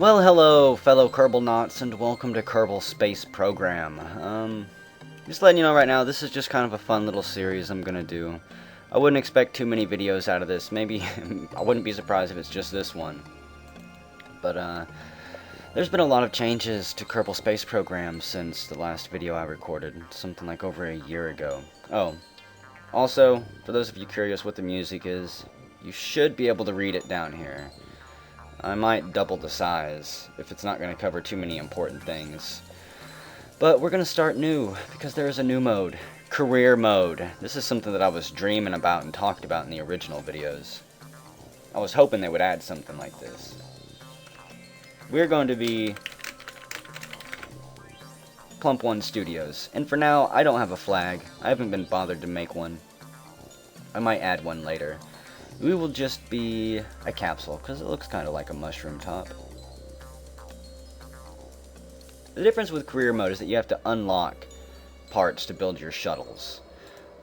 Well, hello, fellow Kerbal Knots, and welcome to Kerbal Space Program. Just letting you know right now, this is just kind of a fun little series I'm gonna do. I wouldn't expect too many videos out of this. Maybe I wouldn't be surprised if it's just this one. But there's been a lot of changes to Kerbal Space Program since the last video I recorded, something like over a year ago. Oh, also, for those of you curious what the music is, you should be able to read it down here. I might double the size if it's not going to cover too many important things. But we're going to start new, because there is a new mode. Career mode. This is something that I was dreaming about and talked about in the original videos. I was hoping they would add something like this. We're going to be Plump One Studios. And for now, I don't have a flag. I haven't been bothered to make one. I might add one later. We will just be a capsule, because it looks kind of like a mushroom top. The difference with career mode is that you have to unlock parts to build your shuttles.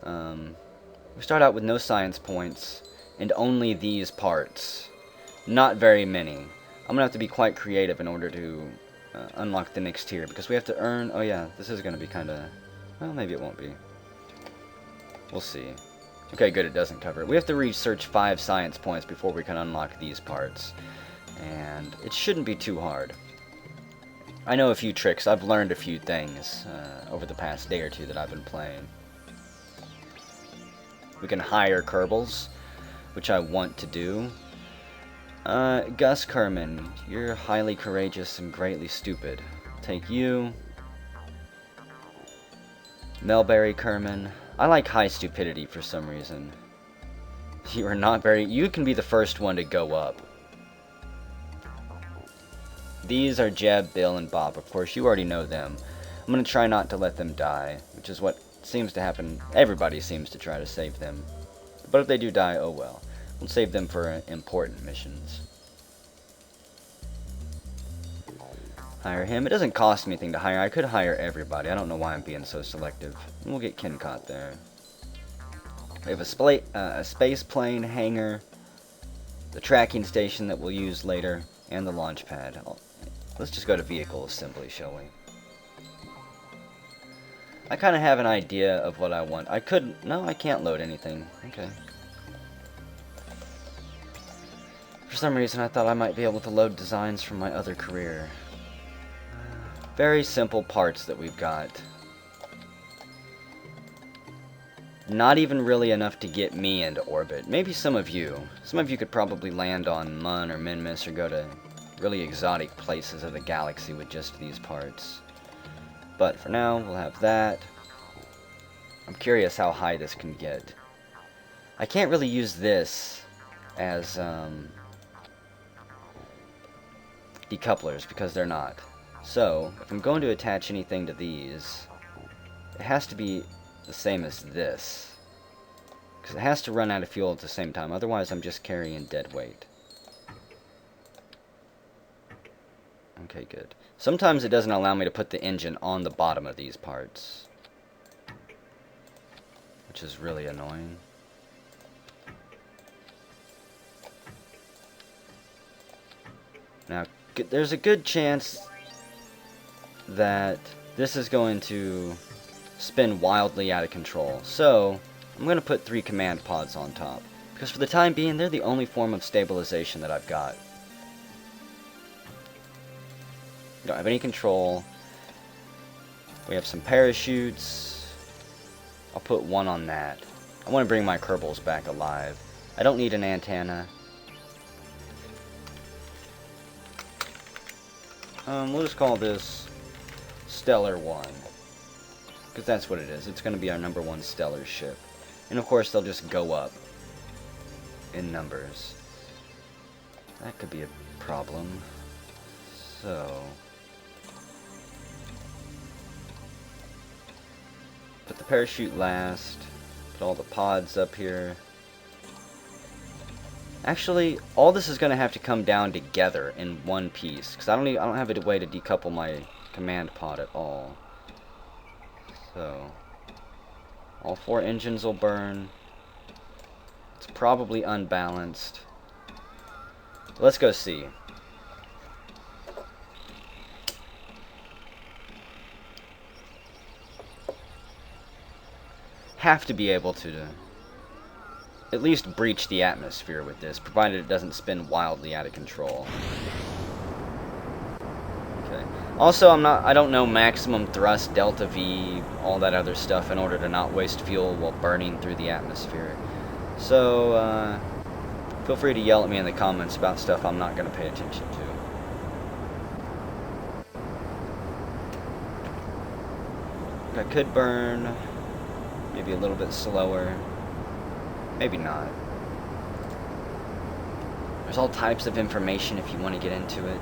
We start out with no science points, and only these parts. Not very many. I'm going to have to be quite creative in order to unlock the next tier, because we have to earn... Oh yeah, this is going to be kind of... Well, maybe it won't be. We'll see. Okay, good, it doesn't cover it. We have to research 5 science points before we can unlock these parts. And it shouldn't be too hard. I know a few tricks. I've learned a few things over the past day or two that I've been playing. We can hire kerbals, which I want to do. Gus Kerman, you're highly courageous and greatly stupid. Take you. Melberry Kerman. I like high stupidity for some reason. You are not very... You can be the first one to go up. These are Jeb, Bill, and Bob. Of course, you already know them. I'm going to try not to let them die, which is what seems to happen. Everybody seems to try to save them. But if they do die, oh well. We'll save them for important missions. Hire him. It doesn't cost me anything to hire. I could hire everybody. I don't know why I'm being so selective. And we'll get Kincott there. We have a space plane hangar, the tracking station that we'll use later, and the launch pad. Let's just go to vehicle assembly, shall we? I kind of have an idea of what I want. I could... No, I can't load anything. Okay. For some reason, I thought I might be able to load designs from my other career. Very simple parts that we've got. Not even really enough to get me into orbit. Maybe some of you. Some of you could probably land on Mun or Minmus or go to really exotic places of the galaxy with just these parts. But for now, we'll have that. I'm curious how high this can get. I can't really use this as decouplers because they're not. So, if I'm going to attach anything to these, it has to be the same as this. Because it has to run out of fuel at the same time, otherwise I'm just carrying dead weight. Okay, good. Sometimes it doesn't allow me to put the engine on the bottom of these parts, which is really annoying. Now, there's a good chance that this is going to spin wildly out of control. So, I'm going to put 3 command pods on top. Because for the time being, they're the only form of stabilization that I've got. We don't have any control. We have some parachutes. I'll put 1 on that. I want to bring my kerbals back alive. I don't need an antenna. We'll just call this Stellar 1. Because that's what it is. It's going to be our #1 stellar ship. And of course, they'll just go up in numbers. That could be a problem. So... put the parachute last. Put all the pods up here. Actually, all this is going to have to come down together in one piece. Because I don't have a way to decouple my command pod at all. So, all 4 engines will burn. It's probably unbalanced. Let's go see. have to be able to at least breach the atmosphere with this, provided it doesn't spin wildly out of control. Okay. Also, I don't know maximum thrust, delta V, all that other stuff in order to not waste fuel while burning through the atmosphere. So, feel free to yell at me in the comments about stuff I'm not going to pay attention to. I could burn maybe a little bit slower. Maybe not. There's all types of information if you want to get into it.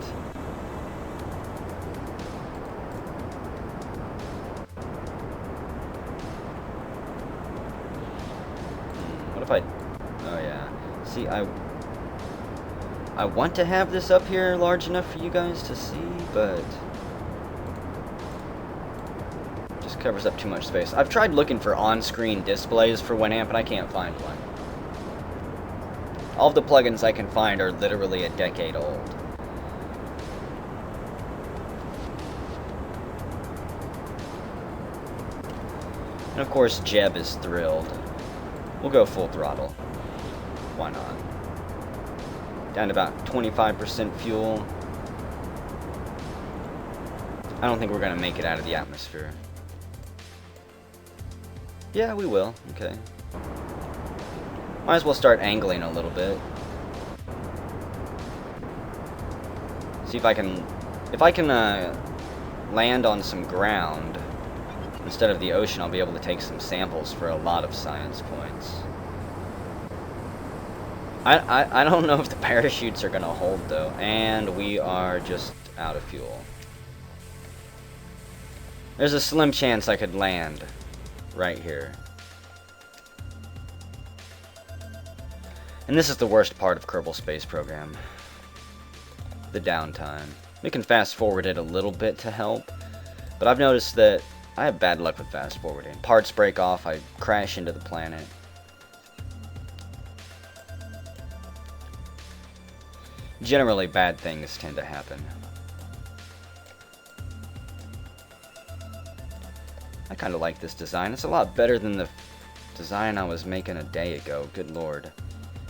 What if I... Oh yeah. See, I want to have this up here large enough for you guys to see, but... just covers up too much space. I've tried looking for on-screen displays for Winamp, and I can't find one. All of the plugins I can find are literally a decade old. And of course, Jeb is thrilled. We'll go full throttle. Why not? Down to about 25% fuel. I don't think we're going to make it out of the atmosphere. Yeah, we will. Okay. Might as well start angling a little bit. See if I can land on some ground instead of the ocean. I'll be able to take some samples for a lot of science points. I don't know if the parachutes are gonna hold though, and we are just out of fuel. There's a slim chance I could land right here. And this is the worst part of Kerbal Space Program. The downtime. We can fast forward it a little bit to help, but I've noticed that I have bad luck with fast forwarding. Parts break off, I crash into the planet. Generally, bad things tend to happen. I kind of like this design. It's a lot better than the design I was making a day ago. Good lord.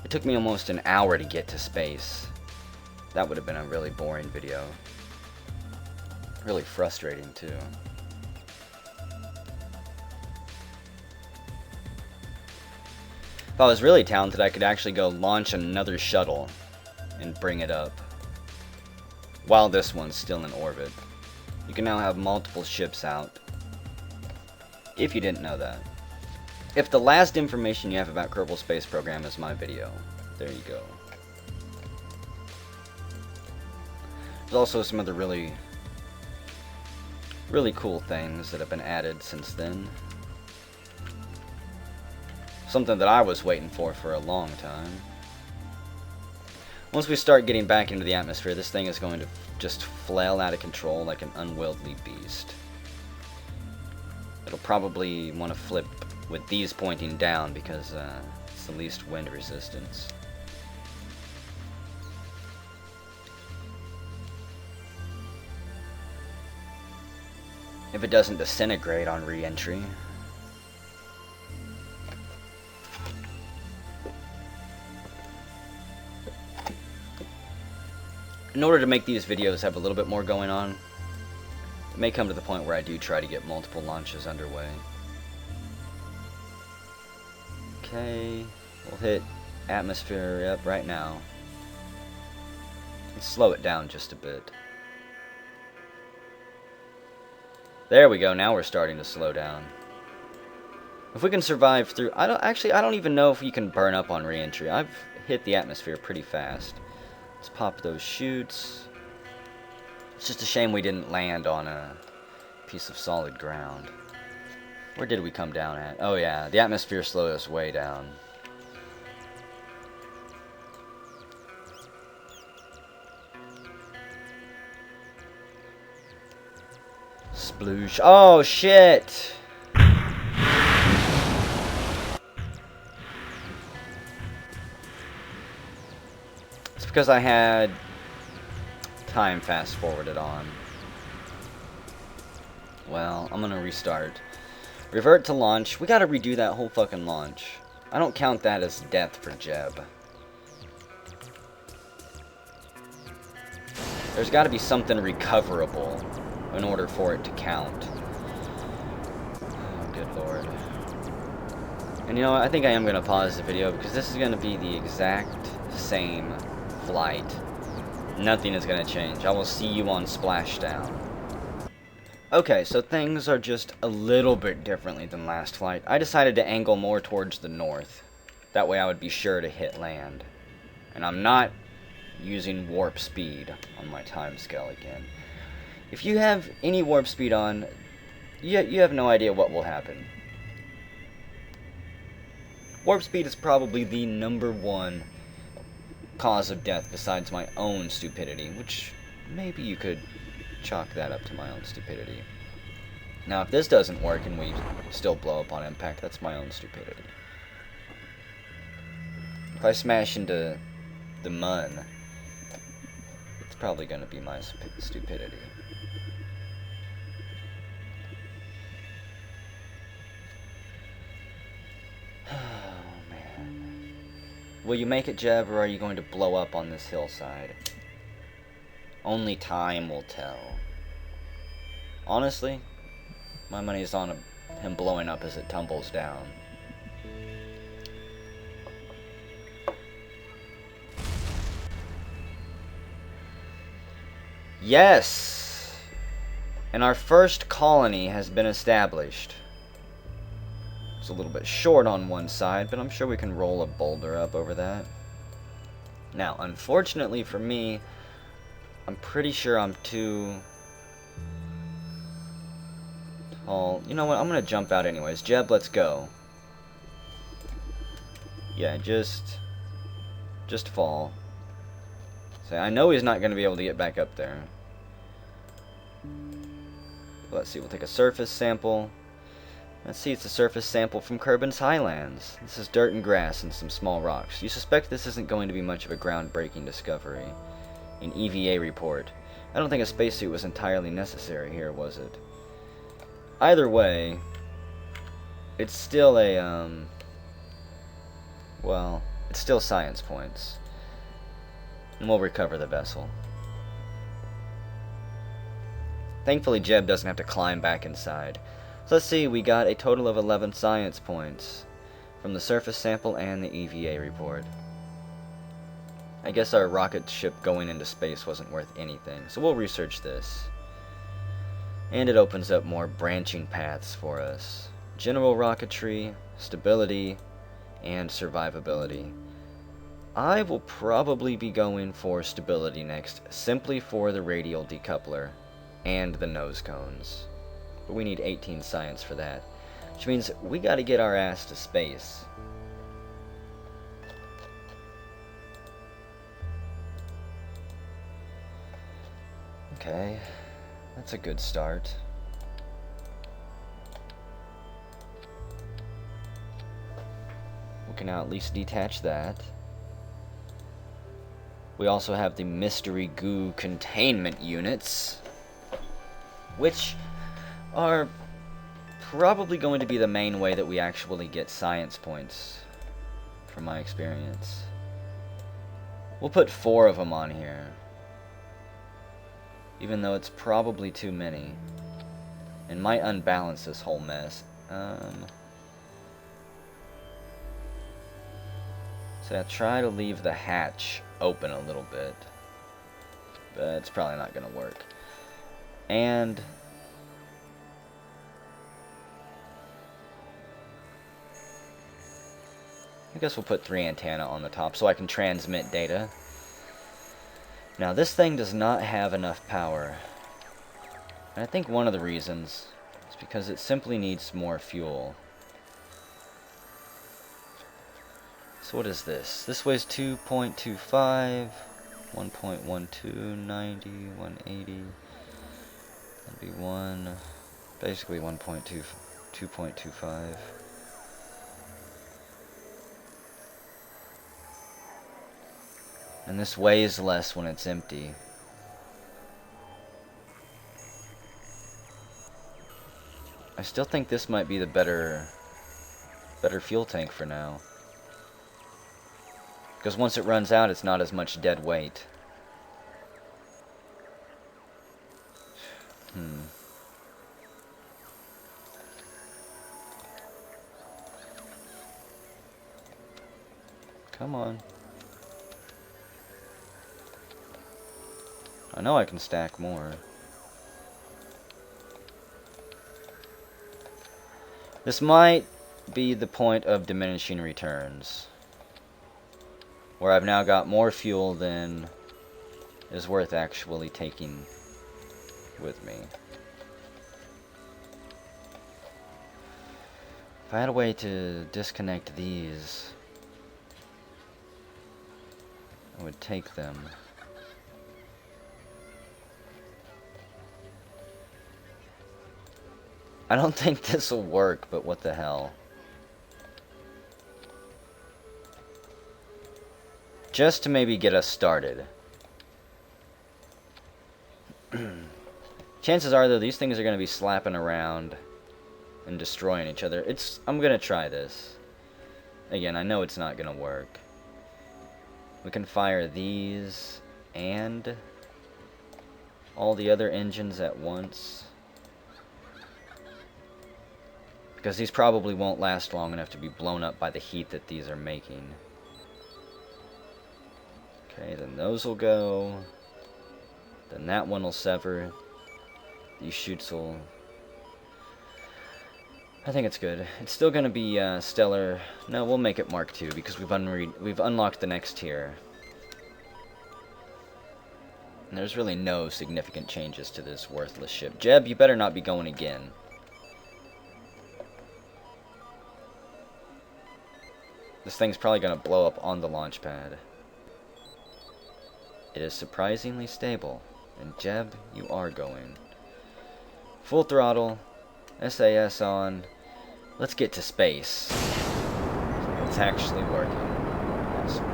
It took me almost an hour to get to space. That would have been a really boring video. Really frustrating, too. If I was really talented, I could actually go launch another shuttle and bring it up while this one's still in orbit. You can now have multiple ships out. If you didn't know that. If the last information you have about Kerbal Space Program is my video, there you go. There's also some other really cool things that have been added since then. Something that I was waiting for a long time. Once we start getting back into the atmosphere, this thing is going to just flail out of control like an unwieldy beast. It'll probably want to flip with these pointing down because it's the least wind resistance. If it doesn't disintegrate on re-entry. In order to make these videos have a little bit more going on, it may come to the point where I do try to get multiple launches underway. Okay, we'll hit atmosphere up right now. Let's slow it down just a bit. There we go, now we're starting to slow down. If we can survive through... I don't even know if you can burn up on re-entry. I've hit the atmosphere pretty fast. Let's pop those chutes. It's just a shame we didn't land on a piece of solid ground. Where did we come down at? Oh yeah, the atmosphere slowed us way down. Sploosh. Oh shit! It's because I had time fast forwarded on. Well, I'm gonna restart Revert to launch. We gotta redo that whole fucking launch. I don't count that as death for Jeb. There's gotta be something recoverable in order for it to count. Oh, good lord. And you know what? I think I am going to pause the video because this is going to be the exact same flight. Nothing is going to change. I will see you on splashdown. Okay, so things are just a little bit differently than last flight. I decided to angle more towards the north. That way I would be sure to hit land. And I'm not using warp speed on my time scale again. If you have any warp speed on, you have no idea what will happen. Warp speed is probably the #1 cause of death besides my own stupidity, which maybe you could chalk that up to my own stupidity. Now, if this doesn't work and we still blow up on impact, that's my own stupidity. If I smash into the mun, it's probably going to be my stupidity. Will you make it, Jeb, or are you going to blow up on this hillside? Only time will tell. Honestly, my money is on him blowing up as it tumbles down. Yes! And our first colony has been established. It's a little bit short on one side, but I'm sure we can roll a boulder up over that. Now, unfortunately for me, I'm pretty sure I'm too tall. You know what? I'm going to jump out anyways. Jeb, let's go. Yeah, just fall. So I know he's not going to be able to get back up there. Let's see, we'll take a surface sample. Let's see, it's a surface sample from Kerbals Highlands. This is dirt and grass and some small rocks. You suspect this isn't going to be much of a groundbreaking discovery. An EVA report. I don't think a spacesuit was entirely necessary here, was it? Either way, it's still a, well, it's still science points. And we'll recover the vessel. Thankfully, Jeb doesn't have to climb back inside. So let's see, we got a total of 11 science points from the surface sample and the EVA report. I guess our rocket ship going into space wasn't worth anything, so we'll research this. And it opens up more branching paths for us. General rocketry, stability, and survivability. I will probably be going for stability next, simply for the radial decoupler and the nose cones. But we need 18 science for that, which means we gotta get our ass to space. Okay, that's a good start. We can now at least detach that. We also have the mystery goo containment units, which are probably going to be the main way that we actually get science points, from my experience. We'll put 4 of them on here, even though it's probably too many, and might unbalance this whole mess. So I try to leave the hatch open a little bit, but it's probably not going to work. And I guess we'll put 3 antennae on the top so I can transmit data. Now this thing does not have enough power, and I think one of the reasons is because it simply needs more fuel. So what is this? This weighs 2.25, 1.12, 90, 180, that'd be basically 2.25. And this weighs less when it's empty. I still think this might be the better fuel tank for now. Because once it runs out, it's not as much dead weight. Come on. I know I can stack more. This might be the point of diminishing returns, where I've now got more fuel than is worth actually taking with me. If I had a way to disconnect these, I would take them. I don't think this will work, but what the hell. Just to maybe get us started. Chances are, though, these things are going to be slapping around and destroying each other. I'm going to try this. Again, I know it's not going to work. We can fire these and all the other engines at once. Because these probably won't last long enough to be blown up by the heat that these are making. Okay, then those will go. Then that one will sever. These chutes will... I think it's good. It's still going to be stellar. No, we'll make it Mark II because we've unlocked the next tier. And there's really no significant changes to this worthless ship. Jeb, you better not be going again. This thing's probably going to blow up on the launch pad. It is surprisingly stable. And Jeb, you are going. Full throttle. SAS on. Let's get to space. It's actually working. Awesome.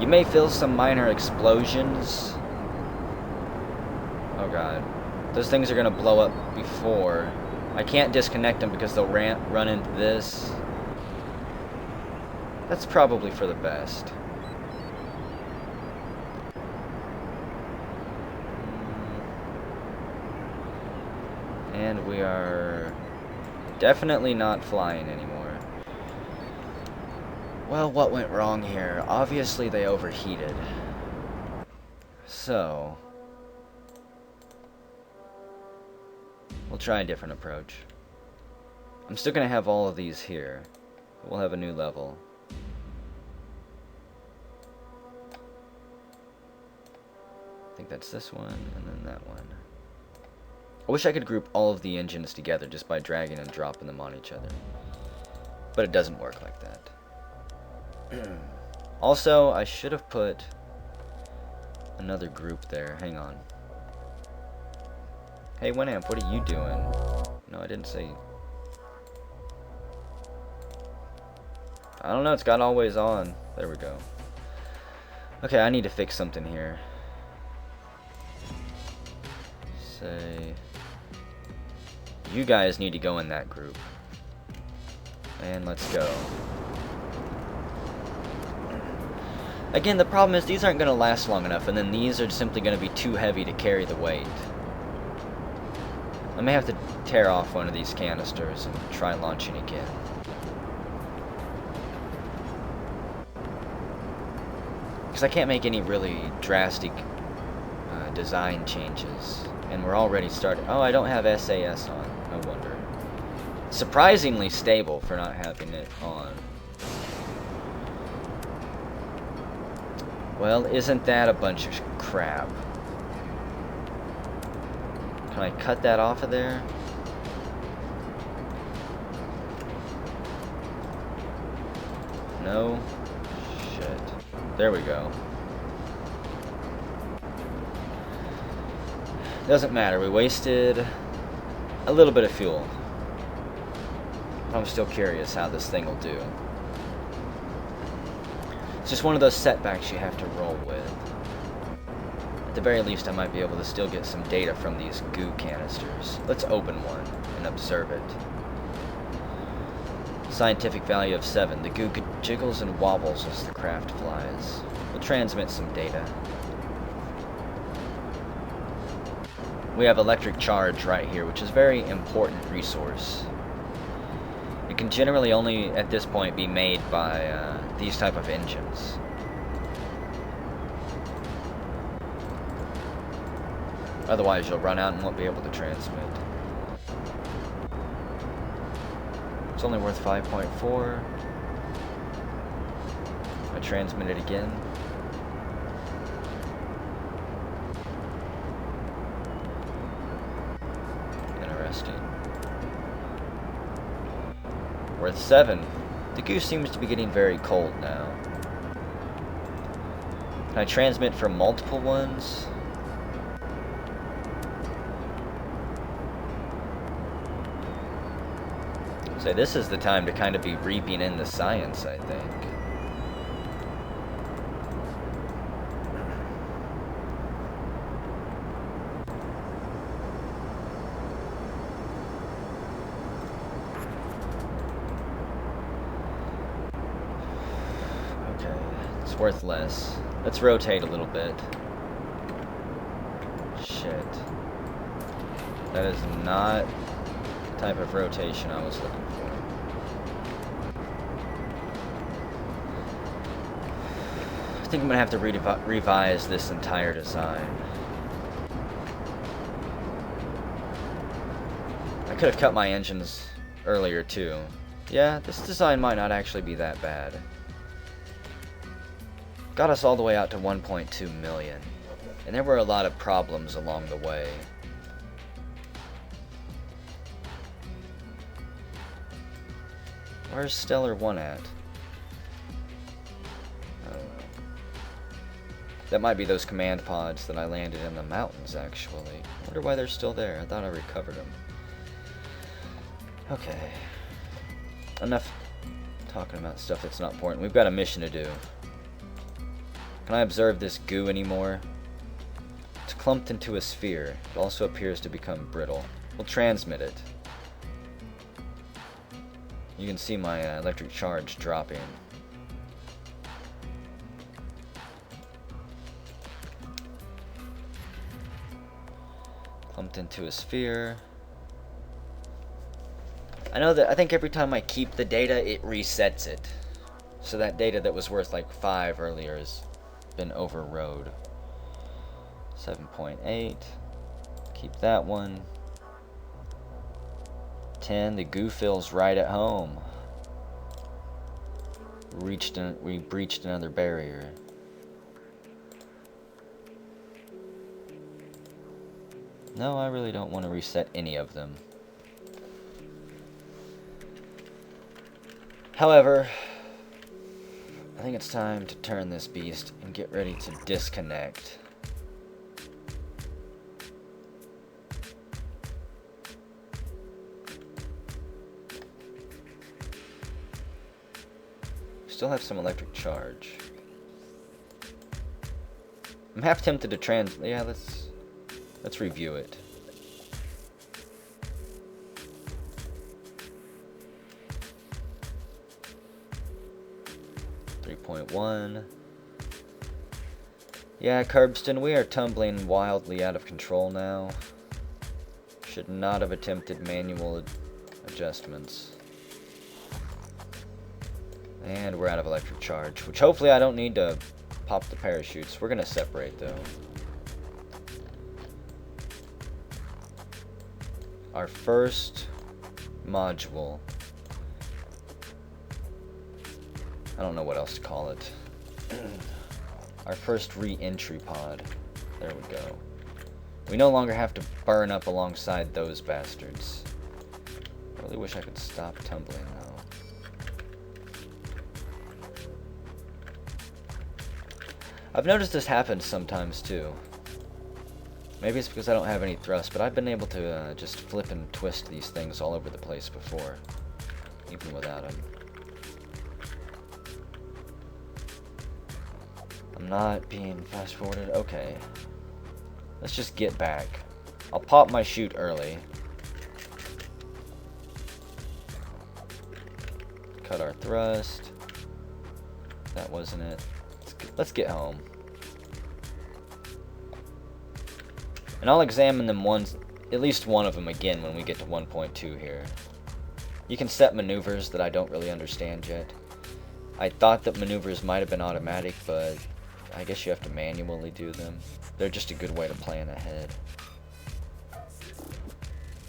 You may feel some minor explosions. Oh god. Those things are going to blow up before. I can't disconnect them because they'll run into this. That's probably for the best. And we are definitely not flying anymore. Well, what went wrong here? Obviously they overheated. So... we'll try a different approach. I'm still going to have all of these here. But we'll have a new level. I think that's this one, and then that one. I wish I could group all of the engines together just by dragging and dropping them on each other. But it doesn't work like that. Also, I should have put another group there. Hang on. Hey, Winamp, what are you doing? No, I didn't say... I don't know, it's got always on. There we go. Okay, I need to fix something here. Say... you guys need to go in that group. And let's go. Again, the problem is these aren't going to last long enough, and then these are simply going to be too heavy to carry the weight. I may have to tear off one of these canisters and try launching again. Because I can't make any really drastic design changes. And we're already starting. Oh, I don't have SAS on. No wonder. Surprisingly stable for not having it on. Well, isn't that a bunch of crap? Can I cut that off of there? No? Shit. There we go. Doesn't matter, we wasted a little bit of fuel. I'm still curious how this thing will do. It's just one of those setbacks you have to roll with. At the very least, I might be able to still get some data from these goo canisters. Let's open one and observe it. Scientific value of 7. The goo jiggles and wobbles as the craft flies. We'll transmit some data. We have electric charge right here, which is a very important resource. It can generally only, at this point, be made by these type of engines. Otherwise, you'll run out and won't be able to transmit. It's only worth 5.4. I transmit it again. Interesting. Worth 7. The goose seems to be getting very cold now. Can I transmit from multiple ones? So this is the time to kind of be reaping in the science, I think. Okay, it's worth less. Let's rotate a little bit. Shit. That is not the type of rotation I was looking for. I think I'm gonna have to revise this entire design. I could have cut my engines earlier too. Yeah, this design might not actually be that bad. Got us all the way out to 1.2 million. And there were a lot of problems along the way. Where's Stellar 1 at? That might be those command pods that I landed in the mountains, actually. I wonder why they're still there. I thought I recovered them. Okay. Enough talking about stuff that's not important. We've got a mission to do. Can I observe this goo anymore? It's clumped into a sphere. It also appears to become brittle. We'll transmit it. You can see my electric charge dropping. Clumped into a sphere. I think every time I keep the data, it resets it. So that data that was worth like 5 earlier has been overrode. 7.8. Keep that one. 10. The goo feels right at home. We breached another barrier. No, I really don't want to reset any of them. However, I think it's time to turn this beast and get ready to disconnect. Still have some electric charge. I'm half tempted to yeah, let's review it. .1. Yeah, Curbston, we are tumbling wildly out of control now. Should not have attempted manual adjustments. And we're out of electric charge, which hopefully I don't need to pop the parachutes. We're gonna separate though. Our first module. I don't know what else to call it. Our first re-entry pod. There we go. We no longer have to burn up alongside those bastards. I really wish I could stop tumbling though. I've noticed this happens sometimes too. Maybe it's because I don't have any thrust, but I've been able to just flip and twist these things all over the place before, even without them. I'm not being fast forwarded. Okay. Let's just get back. I'll pop my chute early. Cut our thrust. That wasn't it. Let's get home. And I'll examine them at least one of them again when we get to 1.2 here. You can set maneuvers that I don't really understand yet. I thought that maneuvers might have been automatic, but I guess you have to manually do them. They're just a good way to plan ahead.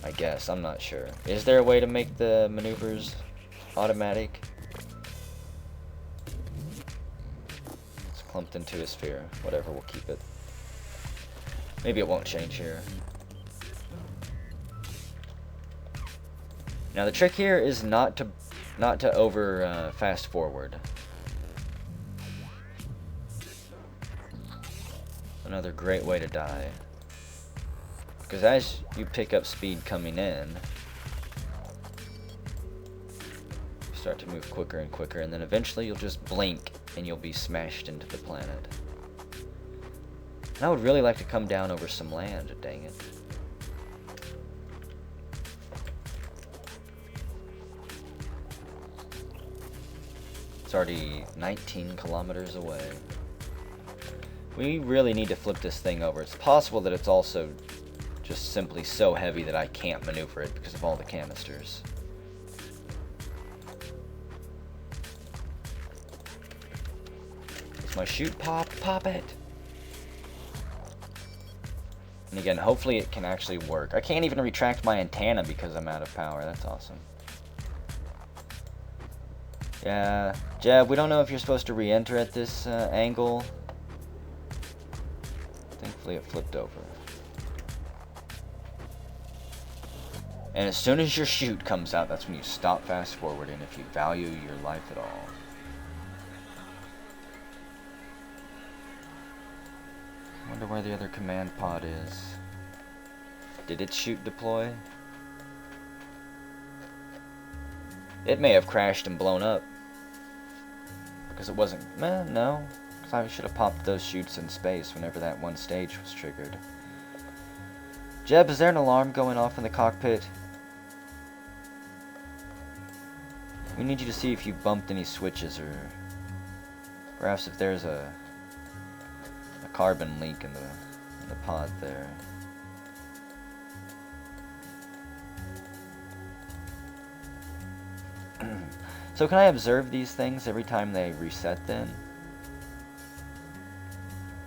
I guess, I'm not sure. Is there a way to make the maneuvers automatic? It's clumped into a sphere. Whatever, we'll keep it. Maybe it won't change here. Now the trick here is not to over fast forward. Another great way to die. Because as you pick up speed coming in, you start to move quicker and quicker, and then eventually you'll just blink and you'll be smashed into the planet. And I would really like to come down over some land, dang it. It's already 19 kilometers away. We really need to flip this thing over. It's possible that it's also just simply so heavy that I can't maneuver it because of all the canisters. Does my chute pop? Pop it! And again, hopefully it can actually work. I can't even retract my antenna because I'm out of power. That's awesome. Yeah, Jeb, we don't know if you're supposed to re-enter at this angle. Thankfully it flipped over. And as soon as your chute comes out, that's when you stop fast forwarding if you value your life at all. Wonder where the other command pod is. Did its chute deploy? It may have crashed and blown up. Because it wasn't... no. Because I should have popped those chutes in space whenever that one stage was triggered. Jeb, is there an alarm going off in the cockpit? We need you to see if you bumped any switches, or perhaps if there's a carbon leak in the pod there. So can I observe these things every time they reset then?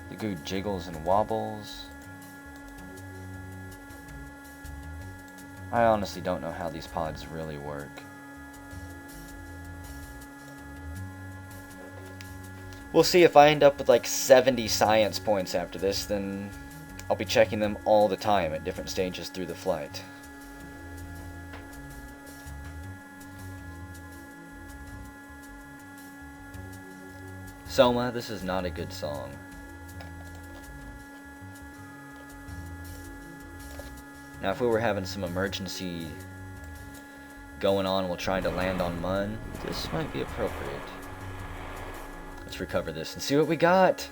The goo jiggles and wobbles. I honestly don't know how these pods really work. We'll see. If I end up with like 70 science points after this, then I'll be checking them all the time at different stages through the flight. Soma, this is not a good song. Now if we were having some emergency going on while trying to land on Mun, this might be appropriate. Let's recover this and see what we got.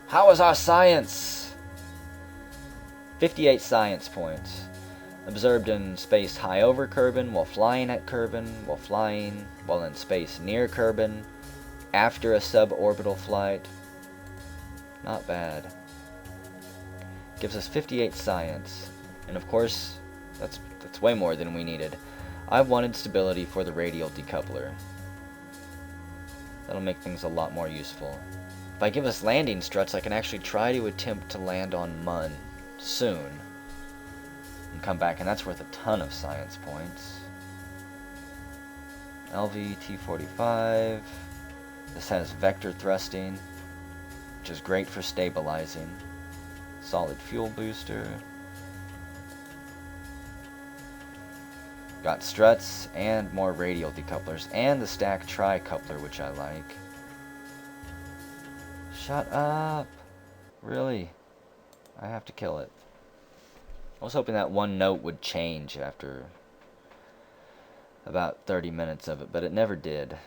How is our science? 58 science points. Observed in space high over Kerbin, while flying at Kerbin, while in space near Kerbin, after a suborbital flight. Not bad. Gives us 58 science. And of course, that's way more than we needed. I wanted stability for the radial decoupler. That'll make things a lot more useful. If I give us landing struts, I can actually try to attempt to land on Mun soon. And come back, and that's worth a ton of science points. LV T-45. This has vector thrusting, which is great for stabilizing. Solid fuel booster. Got struts and more radial decouplers, and the stack tri-coupler, which I like. Shut up! Really? I have to kill it. I was hoping that one note would change after about 30 minutes of it, but it never did.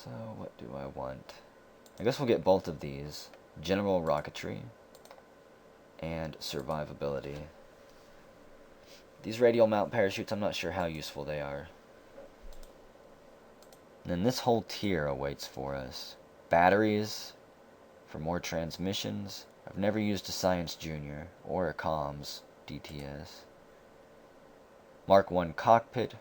So, what do I want? I guess we'll get both of these. General rocketry. and survivability. These radial mount parachutes, I'm not sure how useful they are. And then this whole tier awaits for us. Batteries for more transmissions. I've never used a Science Junior or a Comms DTS. Mark 1 cockpit.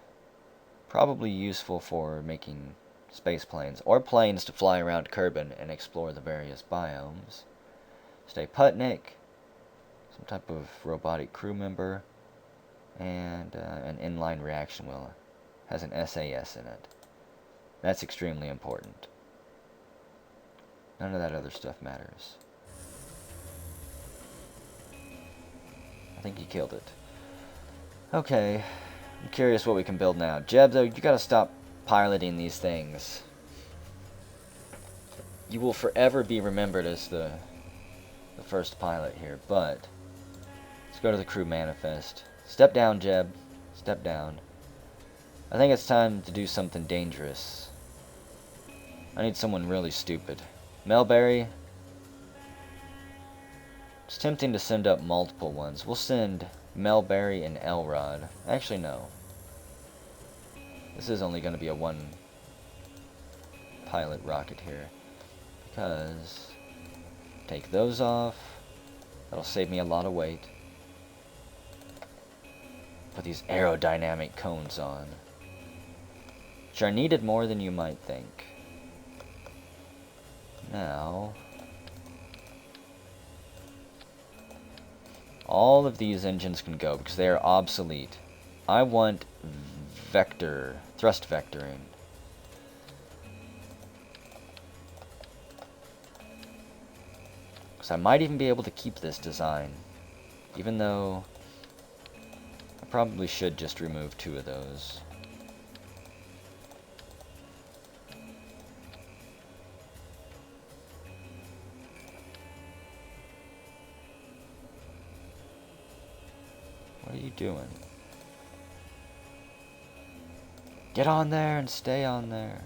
Probably useful for making space planes or planes to fly around Kerbin and explore the various biomes. Stay Putnik. Some type of robotic crew member. And an inline reaction wheel. Has an SAS in it. That's extremely important. None of that other stuff matters. I think he killed it. Okay. I'm curious what we can build now. Jeb, though, you gotta stop piloting these things. You will forever be remembered as the first pilot here, but let's go to the crew manifest. Step down, Jeb. Step down. I think it's time to do something dangerous. I need someone really stupid. Melberry. It's tempting to send up multiple ones. We'll send Melberry and Elrod. Actually, no. This is only going to be a one pilot rocket here. Because take those off. That'll save me a lot of weight. Put these aerodynamic cones on. Which are needed more than you might think. Now, all of these engines can go because they are obsolete. I want thrust vectoring. Because I might even be able to keep this design. Even though I probably should just remove 2 of those. What are you doing? Get on there and stay on there.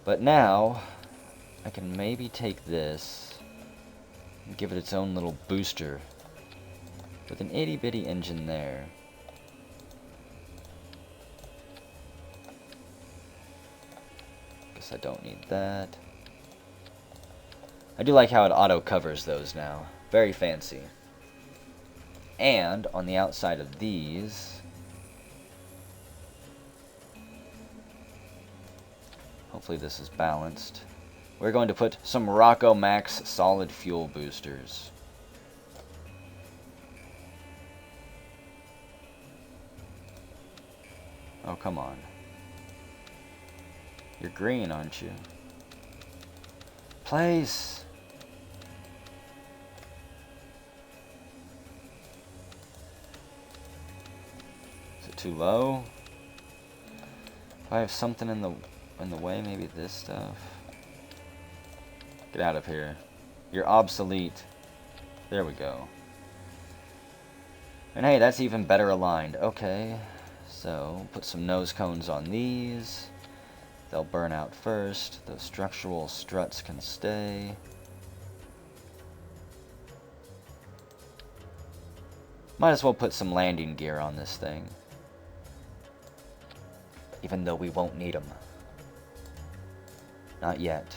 But now, I can maybe take this and give it its own little booster with an itty bitty engine there. Guess I don't need that. I do like how it auto covers those now. Very fancy. And on the outside of these, hopefully this is balanced, we're going to put some Rocco Max solid fuel boosters. Oh, come on. You're green, aren't you? Place! Too low. If I have something in the way, maybe this stuff. Get out of here. You're obsolete. There we go. And hey, that's even better aligned. Okay. So, put some nose cones on these. They'll burn out first. Those structural struts can stay. Might as well put some landing gear on this thing. Even though we won't need them. Not yet.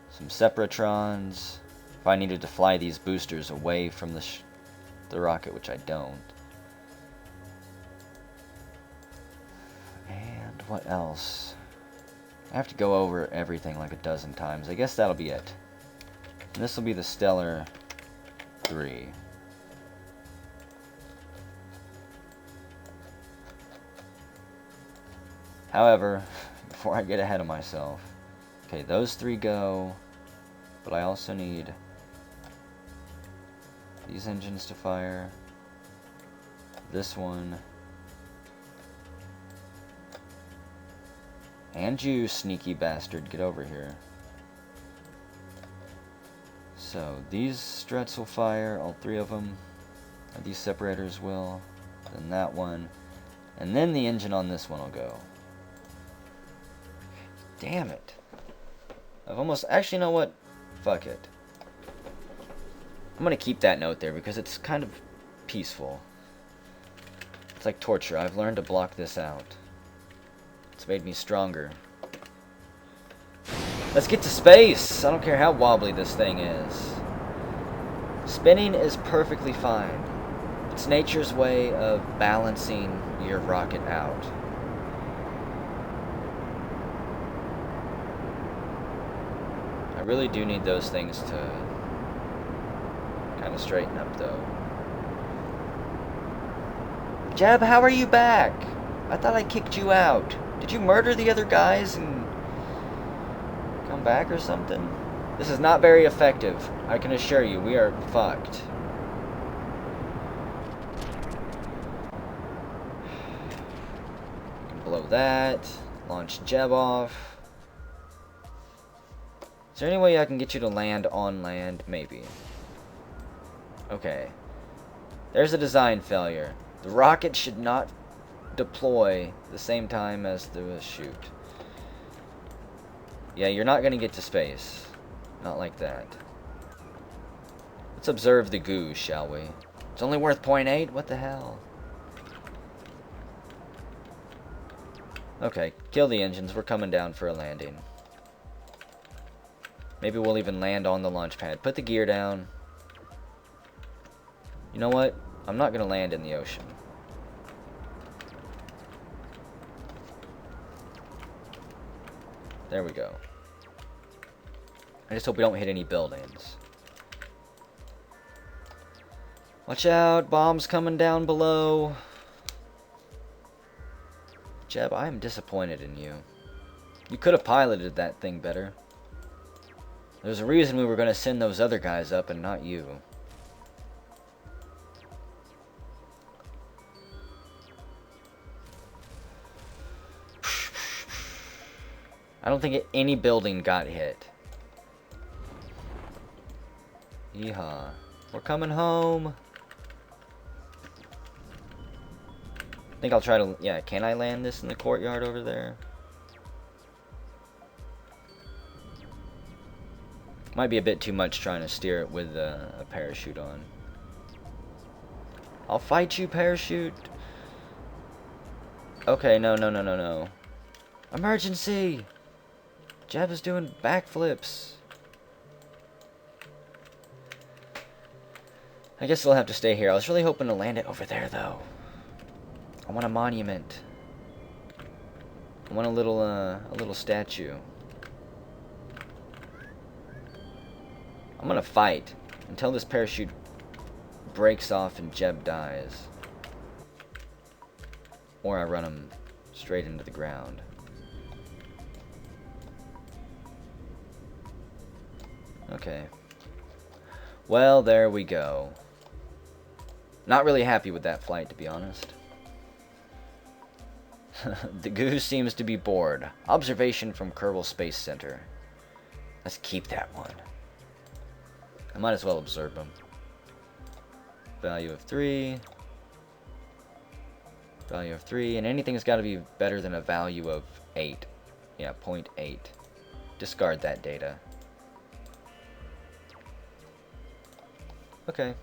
Some Separatrons. If I needed to fly these boosters away from the rocket, which I don't. And what else? I have to go over everything like a dozen times. I guess that'll be it. And this will be the Stellar 3. However, before I get ahead of myself, okay, those 3 go, but I also need these engines to fire, this one, and you, sneaky bastard, get over here. So, these struts will fire, all 3 of them, and these separators will, then that one, and then the engine on this one will go. Damn it. I've almost... Actually, you know what? Fuck it. I'm gonna keep that note there because it's kind of peaceful. It's like torture. I've learned to block this out. It's made me stronger. Let's get to space! I don't care how wobbly this thing is. Spinning is perfectly fine. It's nature's way of balancing your rocket out. I really do need those things to kind of straighten up, though. Jeb, how are you back? I thought I kicked you out. Did you murder the other guys and come back or something? This is not very effective. I can assure you, we are fucked. Blow that. Launch Jeb off. Is there any way I can get you to land on land? Maybe. Okay. There's a design failure. The rocket should not deploy the same time as the chute. Yeah, you're not going to get to space. Not like that. Let's observe the goo, shall we? It's only worth 0.8? What the hell? Okay, kill the engines. We're coming down for a landing. Maybe we'll even land on the launch pad. Put the gear down. You know what? I'm not going to land in the ocean. There we go. I just hope we don't hit any buildings. Watch out, bombs coming down below. Jeb, I am disappointed in you. You could have piloted that thing better. There's a reason we were going to send those other guys up and not you. I don't think any building got hit. Yeehaw. We're coming home. I think I'll try to... Yeah, can I land this in the courtyard over there? Might be a bit too much trying to steer it with a parachute on. I'll fight you, parachute. Okay, no. Emergency! Jeb is doing backflips. I guess they'll have to stay here. I was really hoping to land it over there, though. I want a monument. I want a little statue. I'm gonna fight until this parachute breaks off and Jeb dies. Or I run him straight into the ground. Okay. Well, there we go. Not really happy with that flight, to be honest. The goose seems to be bored. Observation from Kerbal Space Center. Let's keep that one. I might as well observe them. Value of 3. Value of 3. And anything's got to be better than a value of 8. Yeah, 0.8. Discard that data. Okay.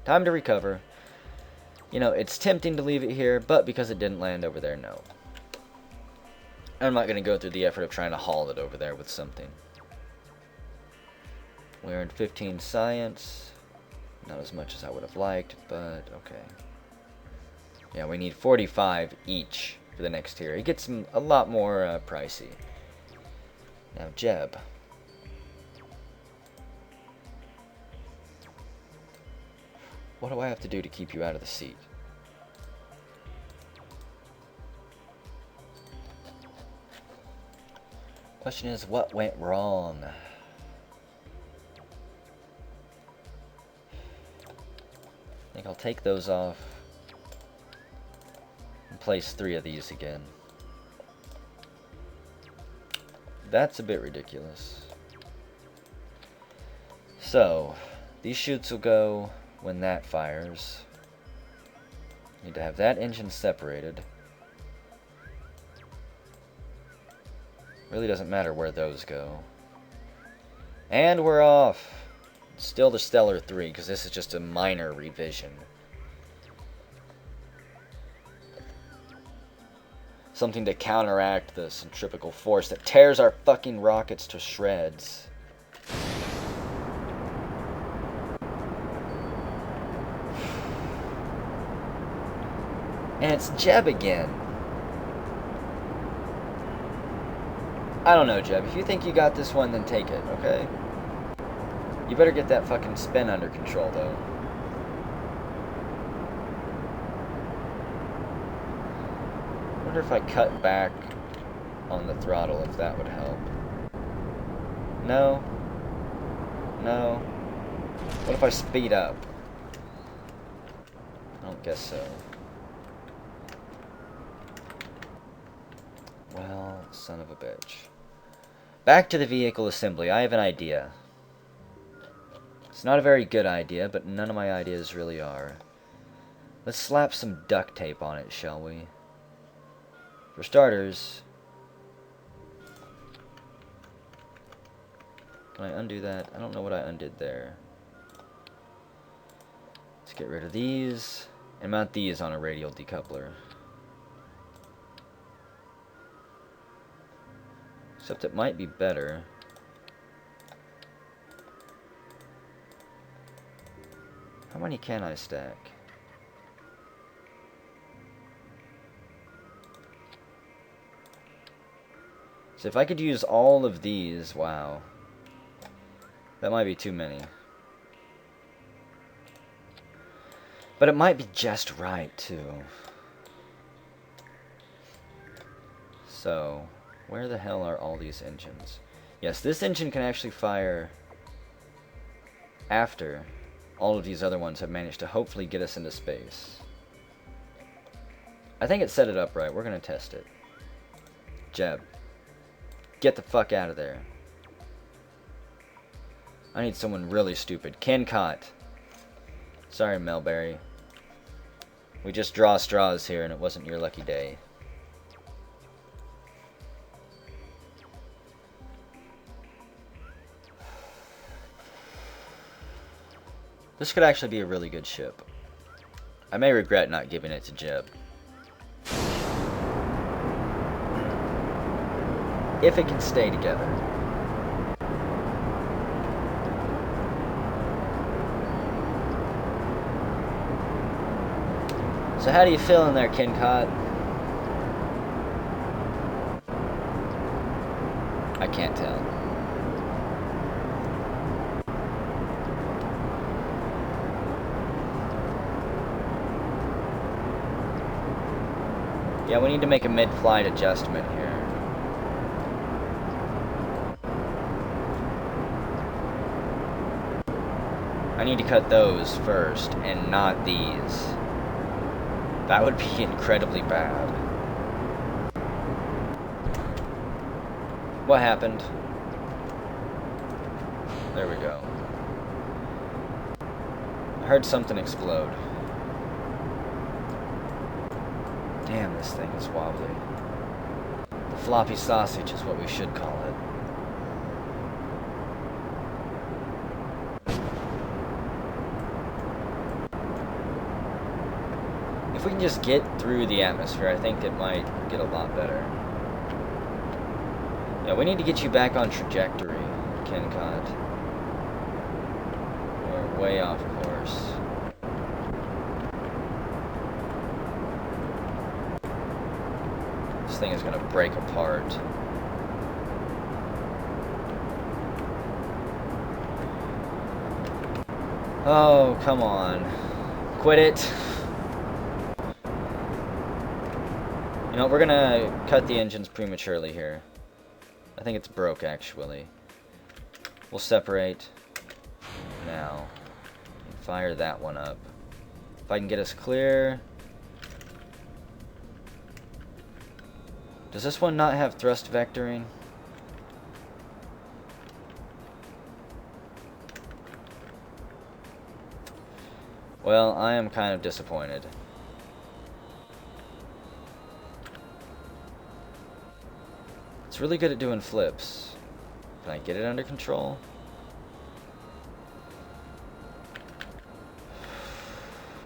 Time to recover. You know, it's tempting to leave it here, but because it didn't land over there, no. I'm not going to go through the effort of trying to haul it over there with something. We earned 15 science. Not as much as I would have liked, but okay. Yeah, we need 45 each for the next tier. It gets a lot more pricey. Now, Jeb. What do I have to do to keep you out of the seat? Question is, what went wrong? I think I'll take those off and place 3 of these again. That's a bit ridiculous. So, these chutes will go when that fires. Need to have that engine separated. Really doesn't matter where those go. And we're off. Still the Stellar 3, because this is just a minor revision. Something to counteract the centrifugal force that tears our fucking rockets to shreds. And it's Jeb again. I don't know, Jeb. If you think you got this one, then take it, okay? You better get that fucking spin under control, though. I wonder if I cut back on the throttle, if that would help. No. No. What if I speed up? I don't guess so. Well, son of a bitch. Back to the vehicle assembly. I have an idea. It's not a very good idea, but none of my ideas really are. Let's slap some duct tape on it, shall we? For starters... Can I undo that? I don't know what I undid there. Let's get rid of these, and mount these on a radial decoupler. Except it might be better. How many can I stack? So if I could use all of these, wow. That might be too many. But it might be just right, too. So... where the hell are all these engines? Yes, this engine can actually fire after all of these other ones have managed to hopefully get us into space. I think it set it up right. We're going to test it. Jeb, get the fuck out of there. I need someone really stupid. Kencott. Sorry, Melberry. We just draw straws here and it wasn't your lucky day. This could actually be a really good ship. I may regret not giving it to Jeb. If it can stay together. So how do you feel in there, Kencott? I can't tell. Yeah, we need to make a mid-flight adjustment here. I need to cut those first, and not these. That would be incredibly bad. What happened? There we go. I heard something explode. Damn, this thing is wobbly. The floppy sausage is what we should call it. If we can just get through the atmosphere, I think it might get a lot better. Yeah, we need to get you back on trajectory, Kencott. We're way off course. This thing is gonna break apart. Oh, come on. Quit it. You know, we're gonna cut the engines prematurely here. I think it's broke, actually. We'll separate now. And fire that one up. If I can get us clear... Does this one not have thrust vectoring? Well, I am kind of disappointed. It's really good at doing flips. Can I get it under control?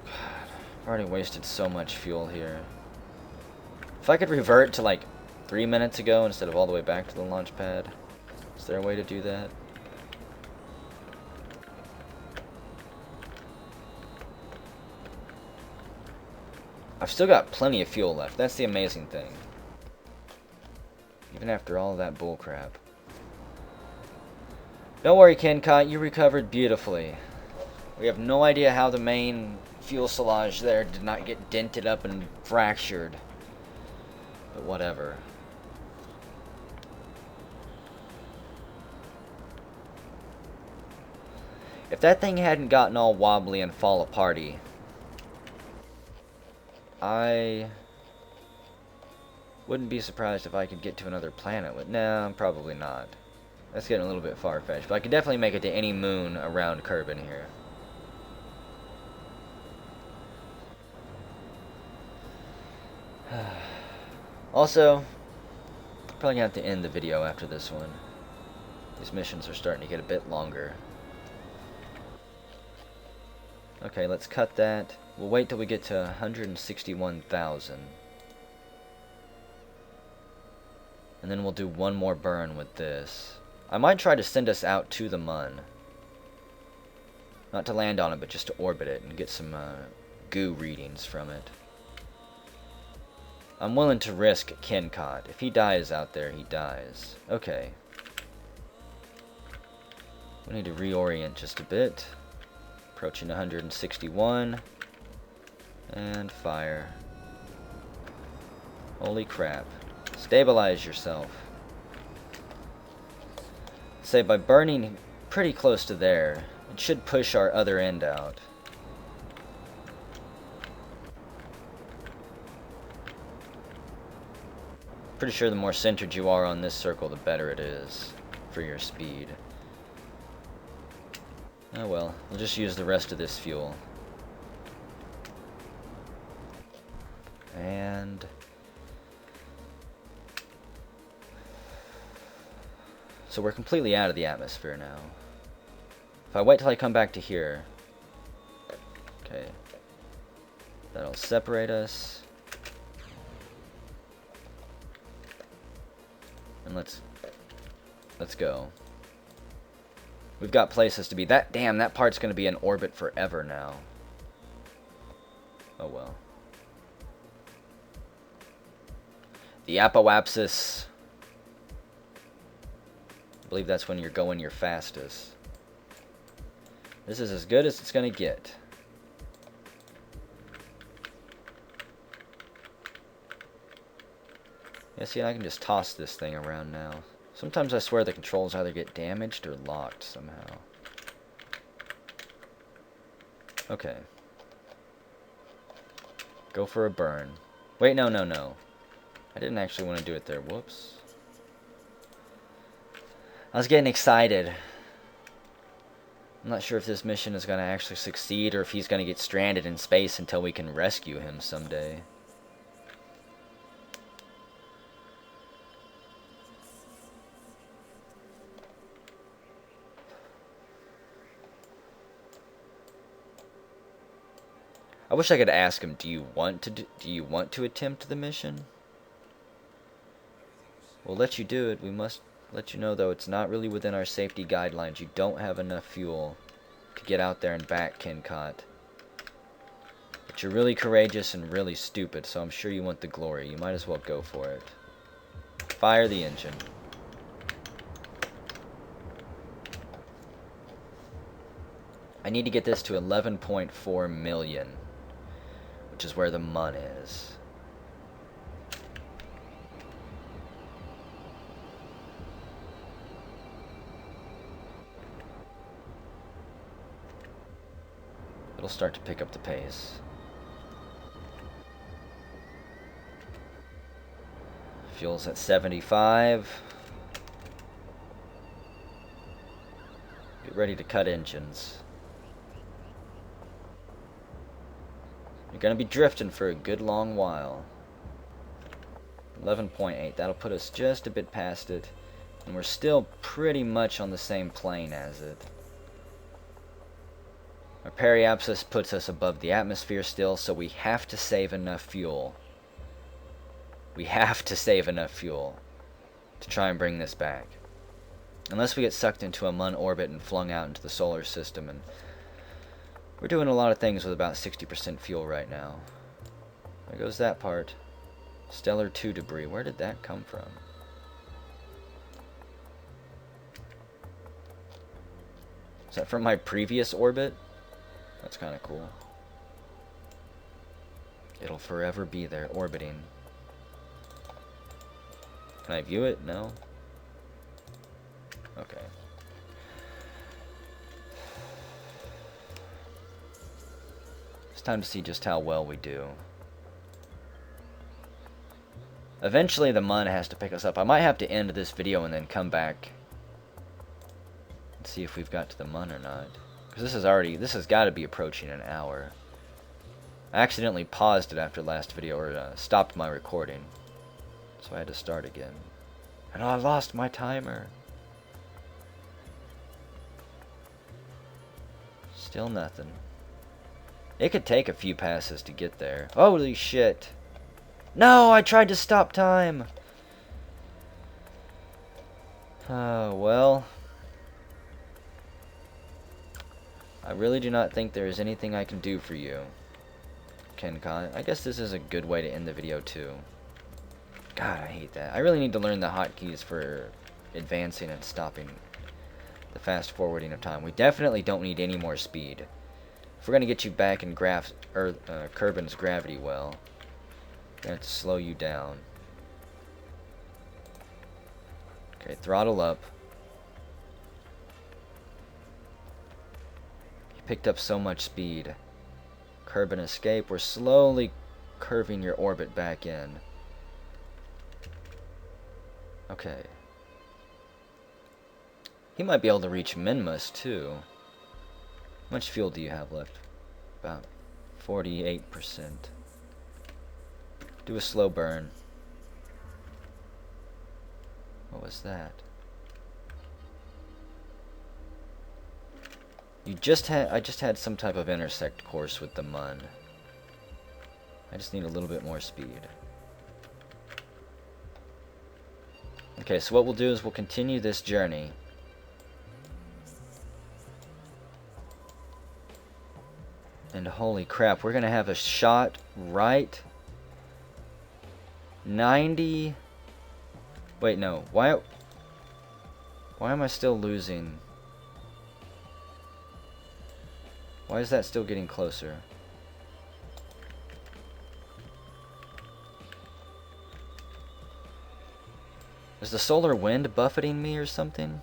God, I've already wasted so much fuel here. If I could revert to like 3 minutes ago instead of all the way back to the launch pad. Is there a way to do that? I've still got plenty of fuel left. That's the amazing thing. Even after all of that bullcrap. Don't worry, Kencott, you recovered beautifully. We have no idea how the main fuselage there did not get dented up and fractured. But whatever. If that thing hadn't gotten all wobbly and fall aparty, I wouldn't be surprised if I could get to another planet. No, probably not. That's getting a little bit far-fetched, but I could definitely make it to any moon around Kerbin here. Also, probably gonna have to end the video after this one. These missions are starting to get a bit longer. Okay, let's cut that. We'll wait till we get to 161,000. And then we'll do one more burn with this. I might try to send us out to the Mun. Not to land on it, but just to orbit it and get some goo readings from it. I'm willing to risk Kencott. If he dies out there, he dies. Okay. We need to reorient just a bit. Approaching 161. And fire. Holy crap. Stabilize yourself. Say, by burning pretty close to there, it should push our other end out. Pretty sure the more centered you are on this circle, the better it is for your speed. Oh well, we'll just use the rest of this fuel. And so we're completely out of the atmosphere now. If I wait till I come back to here, okay, that'll separate us. And let's go. We've got places to be. Damn, that part's gonna be in orbit forever now. Oh well. The apoapsis. I believe that's when you're going your fastest. This is as good as it's gonna get. Yeah, see, I can just toss this thing around now. Sometimes I swear the controls either get damaged or locked somehow. Okay. Go for a burn. Wait, no. I didn't actually want to do it there. Whoops. I was getting excited. I'm not sure if this mission is going to actually succeed or if he's going to get stranded in space until we can rescue him someday. I wish I could ask him, do you want to attempt the mission? We'll let you do it. We must let you know, though, it's not really within our safety guidelines. You don't have enough fuel to get out there and back, Kencott. But you're really courageous and really stupid, so I'm sure you want the glory. You might as well go for it. Fire the engine. I need to get this to 11.4 million. Which is where the Mun is. It'll start to pick up the pace. Fuel's at 75. Get ready to cut engines. You're gonna be drifting for a good long while. 11.8. That'll put us just a bit past it. And we're still pretty much on the same plane as it. Our periapsis puts us above the atmosphere still, so we have to save enough fuel. We have to save enough fuel to try and bring this back. Unless we get sucked into a Mun orbit and flung out into the solar system. And we're doing a lot of things with about 60% fuel right now. There goes that part. Stellar 2 debris. Where did that come from? Is that from my previous orbit? That's kind of cool. It'll forever be there, orbiting. Can I view it? No? Okay. It's time to see just how well we do. Eventually the Mun has to pick us up. I might have to end this video and then come back and see if we've got to the Mun or not. Because this has got to be approaching an hour. I accidentally paused it after last video, or stopped my recording. So I had to start again. And I lost my timer. Still nothing. It could take a few passes to get there. Holy shit. No, I tried to stop time. Oh, well. I really do not think there is anything I can do for you, Kenkon. I guess this is a good way to end the video, too. God, I hate that. I really need to learn the hotkeys for advancing and stopping the fast forwarding of time. We definitely don't need any more speed. If we're going to get you back in Kerbin's gravity well, we're going to have to slow you down. Okay, throttle up. Picked up so much speed. Curb and escape. We're slowly curving your orbit back in. Okay. He might be able to reach Minmus too. How much fuel do you have left? About 48%. Do a slow burn. What was that? I just had some type of intersect course with the Mun. I just need a little bit more speed. Okay, so what we'll do is we'll continue this journey. And holy crap, we're gonna have a shot right 90. Wait, no. Why am I still losing? Why is that still getting closer? Is the solar wind buffeting me or something?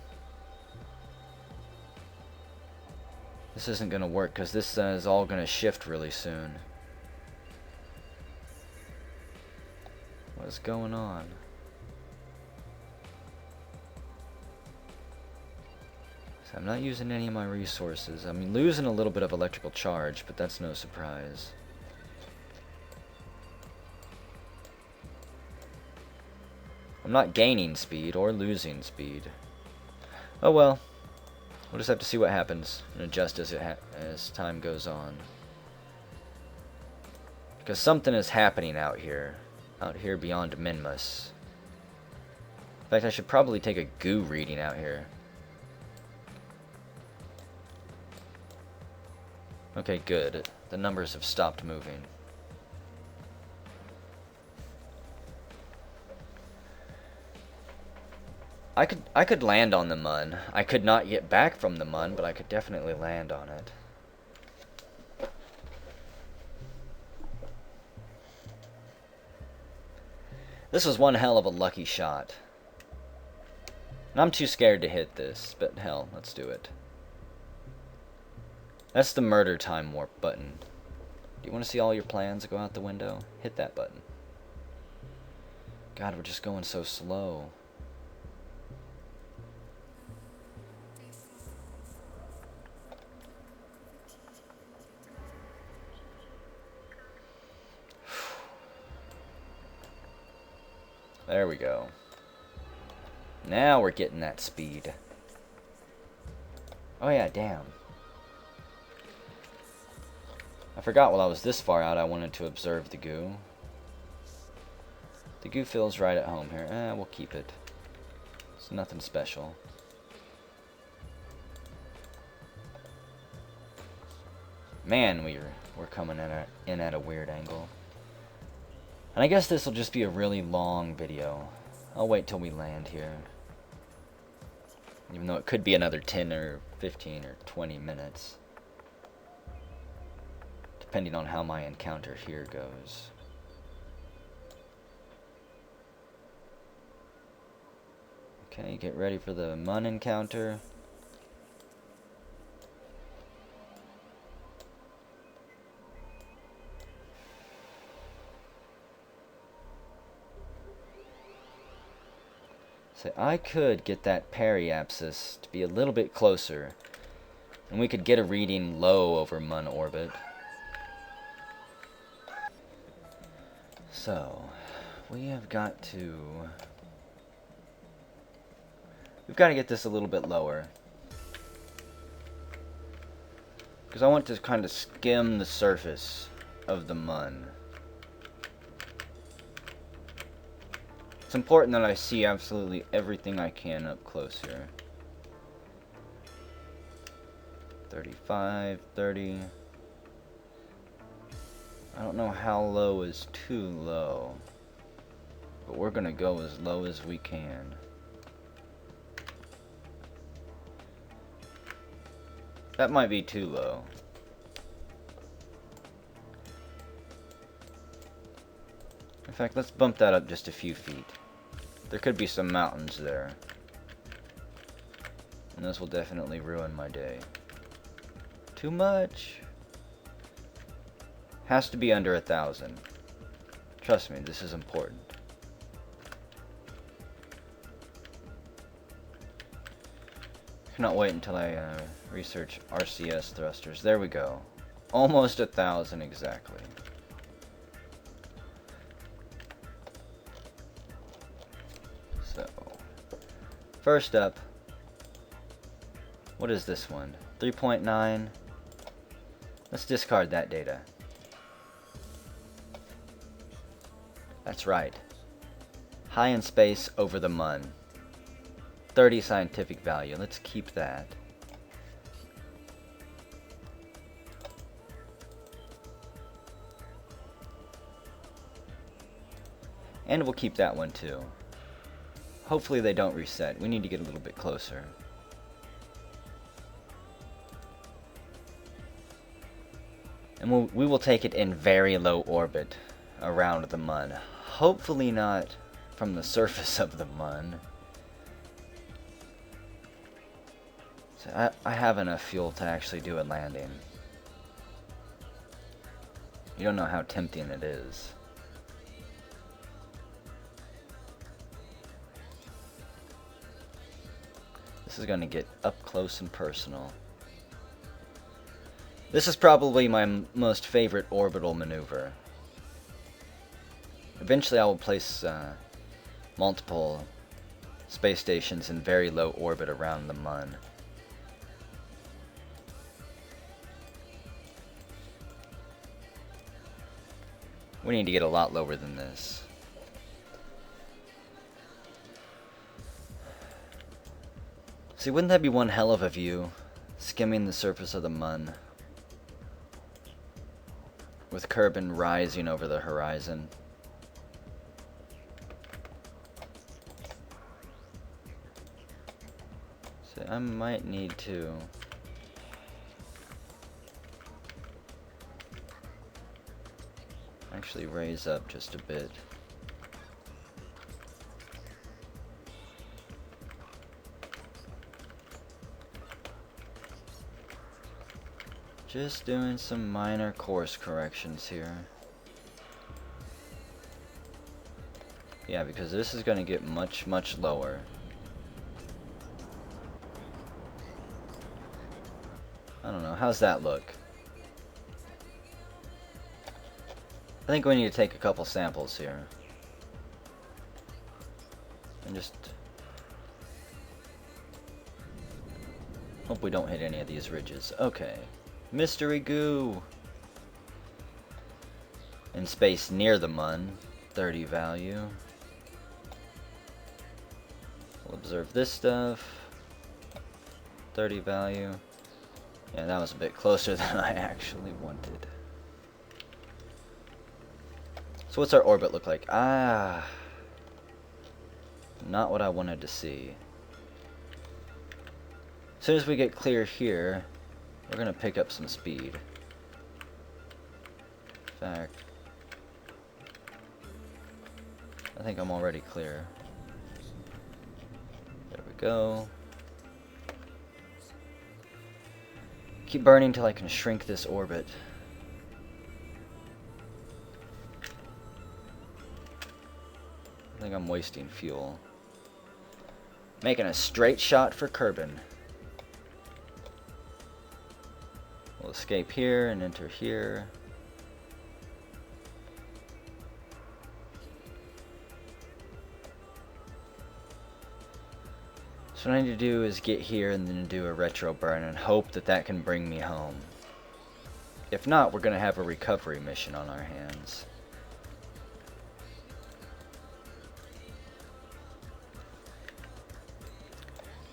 This isn't gonna work because this is all gonna shift really soon. What is going on? So I'm not using any of my resources. I'm losing a little bit of electrical charge, but that's no surprise. I'm not gaining speed or losing speed. Oh well. We'll just have to see what happens and adjust as time goes on. Because something is happening out here beyond Minmus. In fact, I should probably take a goo reading out here. Okay, good. The numbers have stopped moving. I could land on the Mun. I could not get back from the Mun, but I could definitely land on it. This was one hell of a lucky shot. And I'm too scared to hit this, but hell, let's do it. That's the murder time warp button. Do you want to see all your plans go out the window? Hit that button. God, we're just going so slow. There we go. Now we're getting that speed. Oh yeah, damn. I forgot while I was this far out I wanted to observe the goo. The goo feels right at home here. We'll keep it. It's nothing special. Man, we're coming in at a weird angle. And I guess this will just be a really long video. I'll wait till we land here. Even though it could be another 10 or 15 or 20 minutes. Depending on how my encounter here goes. Okay, get ready for the Mun encounter. So I could get that periapsis to be a little bit closer, and we could get a reading low over Mun orbit. So, we have got to... We've got to get this a little bit lower. Because I want to kind of skim the surface of the Mun. It's important that I see absolutely everything I can up close here. 35, 30. I don't know how low is too low, but we're gonna go as low as we can. That might be too low. In fact, let's bump that up just a few feet. There could be some mountains there. And this will definitely ruin my day. Too much. Has to be under 1,000. Trust me, this is important. Cannot wait until I research RCS thrusters. There we go. Almost 1,000 exactly. So, first up, what is this one? 3.9. Let's discard that data. That's right. High in space over the Mun. 30 scientific value. Let's keep that. And we'll keep that one too. Hopefully they don't reset. We need to get a little bit closer. And we will take it in very low orbit around the Mun. Hopefully not from the surface of the Mun. So I have enough fuel to actually do a landing. You don't know how tempting it is. This is going to get up close and personal. This is probably my most favorite orbital maneuver. Eventually I will place multiple space stations in very low orbit around the Mun. We need to get a lot lower than this. See, wouldn't that be one hell of a view? Skimming the surface of the Mun. With Kerbin rising over the horizon. So I might need to... actually raise up just a bit. Just doing some minor course corrections here. Yeah, because this is going to get much, much lower. I don't know, how's that look? I think we need to take a couple samples here. And just hope we don't hit any of these ridges. Okay. Mystery goo. In space near the Mun. 30 value. We'll observe this stuff. 30 value. Yeah, that was a bit closer than I actually wanted. So what's our orbit look like? Ah. Not what I wanted to see. As soon as we get clear here, we're going to pick up some speed. In fact, I think I'm already clear. There we go. Keep burning till I can shrink this orbit. I think I'm wasting fuel. Making a straight shot for Kerbin. We'll escape here and enter here. So what I need to do is get here and then do a retro burn and hope that that can bring me home. If not, we're going to have a recovery mission on our hands.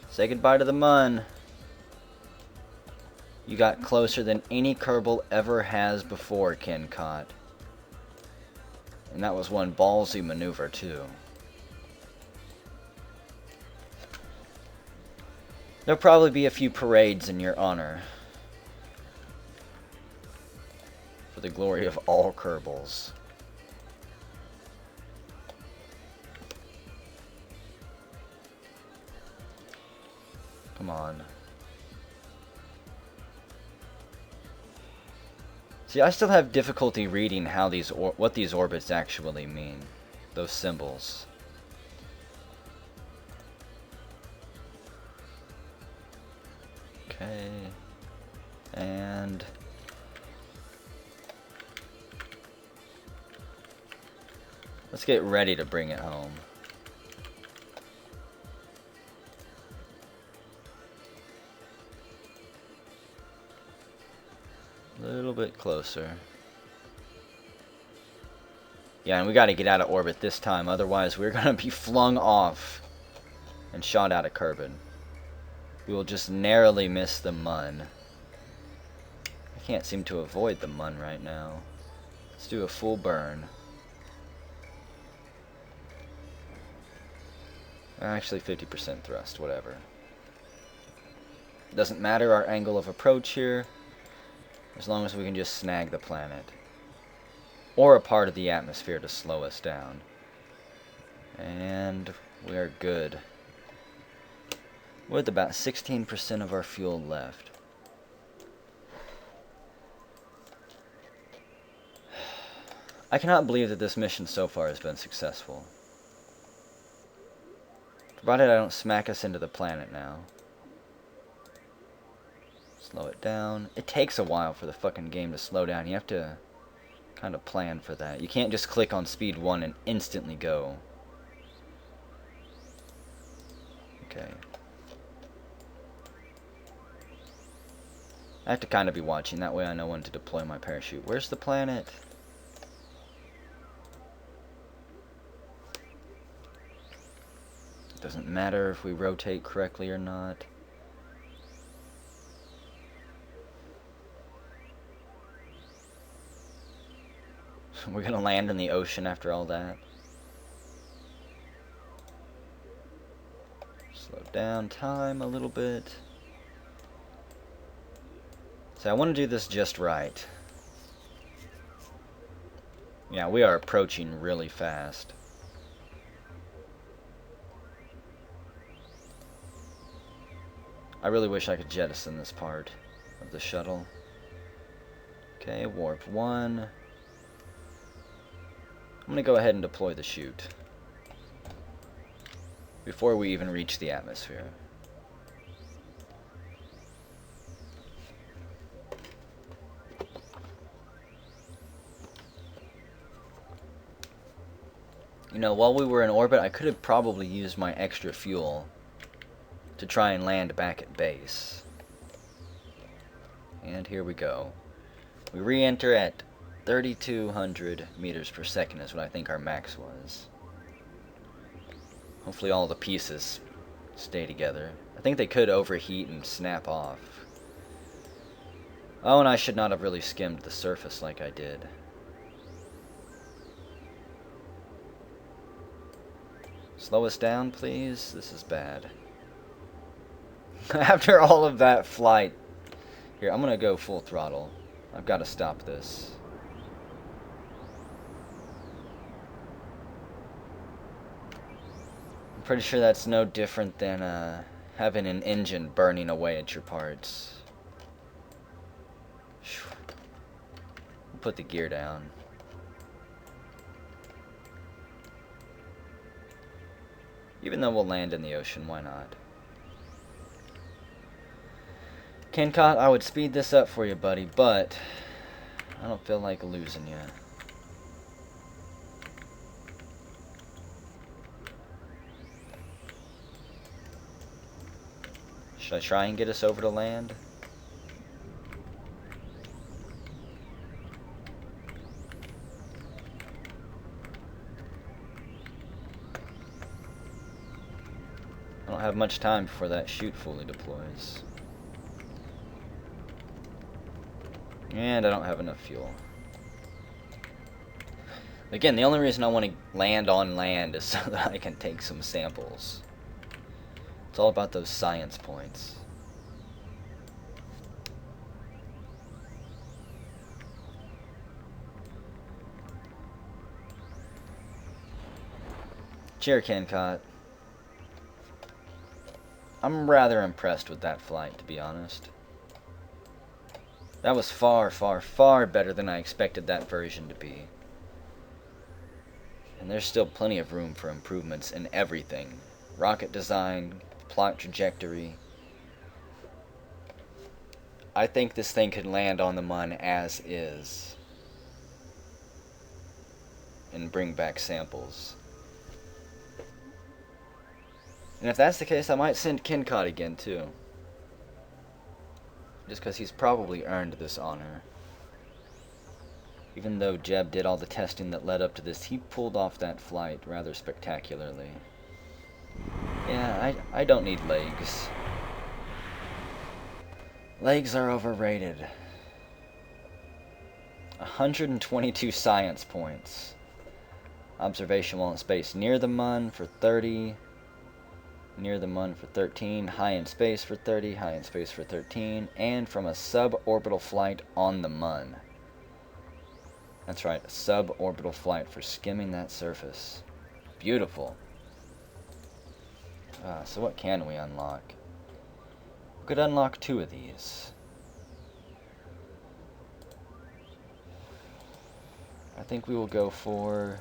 Say goodbye to the Mun. You got closer than any Kerbal ever has before, Kencott. And that was one ballsy maneuver, too. There'll probably be a few parades in your honor. For the glory of all Kerbals. Come on. See, I still have difficulty reading how what these orbits actually mean. Those symbols. Okay. And let's get ready to bring it home. A little bit closer. Yeah, and we got to get out of orbit this time, otherwise we're going to be flung off and shot out of Kerbin. We will just narrowly miss the Mun. I can't seem to avoid the Mun right now. Let's do a full burn. Actually, 50% thrust, whatever. Doesn't matter our angle of approach here, as long as we can just snag the planet. Or a part of the atmosphere to slow us down. And we are good. With about 16% of our fuel left. I cannot believe that this mission so far has been successful. Provided I don't smack us into the planet now. Slow it down. It takes a while for the fucking game to slow down. You have to kind of plan for that. You can't just click on speed 1 and instantly go. Okay. I have to kind of be watching. That way I know when to deploy my parachute. Where's the planet? It doesn't matter if we rotate correctly or not. We're gonna land in the ocean after all that. Slow down time a little bit. So I want to do this just right. Yeah, we are approaching really fast. I really wish I could jettison this part of the shuttle. Okay, warp 1. I'm going to go ahead and deploy the chute before we even reach the atmosphere. You You know, while we were in orbit, I could have probably used my extra fuel to try and land back at base. And here we go. We re-enter at 3,200 meters per second is what I think our max was. Hopefully all the pieces stay together. I think they could overheat and snap off. Oh, and I should not have really skimmed the surface like I did. Slow us down, please. This is bad. After all of that flight. Here, I'm gonna go full throttle. I've got to stop this. I'm pretty sure that's no different than having an engine burning away at your parts. Put the gear down. Even though we'll land in the ocean, why not? Kencott, I would speed this up for you, buddy, but I don't feel like losing you. Should I try and get us over to land? I don't have much time before that chute fully deploys. And I don't have enough fuel. Again, the only reason I want to land on land is so that I can take some samples. It's all about those science points. Cheer, Kencott. I'm rather impressed with that flight, to be honest. That was far, far, far better than I expected that version to be. And there's still plenty of room for improvements in everything. Rocket design, plot trajectory. I think this thing could land on the Mun as is. And bring back samples. And if that's the case, I might send Kencott again, too. Just because he's probably earned this honor. Even though Jeb did all the testing that led up to this, he pulled off that flight rather spectacularly. Yeah, I don't need legs. Legs are overrated. 122 science points. Observation while in space near the Mun for 30. Near the Mun for 13, high in space for 30, high in space for 13, and from a suborbital flight on the Mun. That's right, a suborbital flight for skimming that surface. Beautiful. So what can we unlock? We could unlock 2 of these. I think we will go for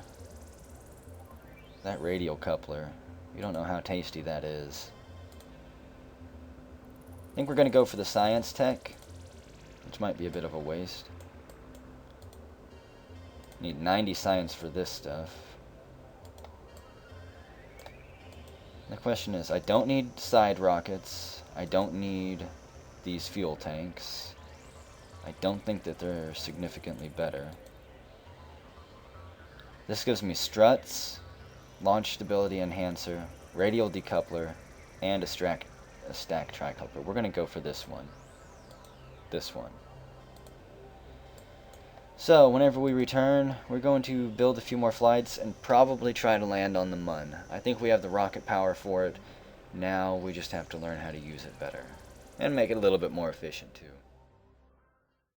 that radial coupler. You don't know how tasty that is. I think we're going to go for the science tech, which might be a bit of a waste. Need 90 science for this stuff. The question is, I don't need side rockets. I don't need these fuel tanks. I don't think that they're significantly better. This gives me struts, launch stability enhancer, radial decoupler, and a stack tricoupler. We're going to go for this one. This one. So, whenever we return, we're going to build a few more flights and probably try to land on the Mun. I think we have the rocket power for it. Now we just have to learn how to use it better. And make it a little bit more efficient, too.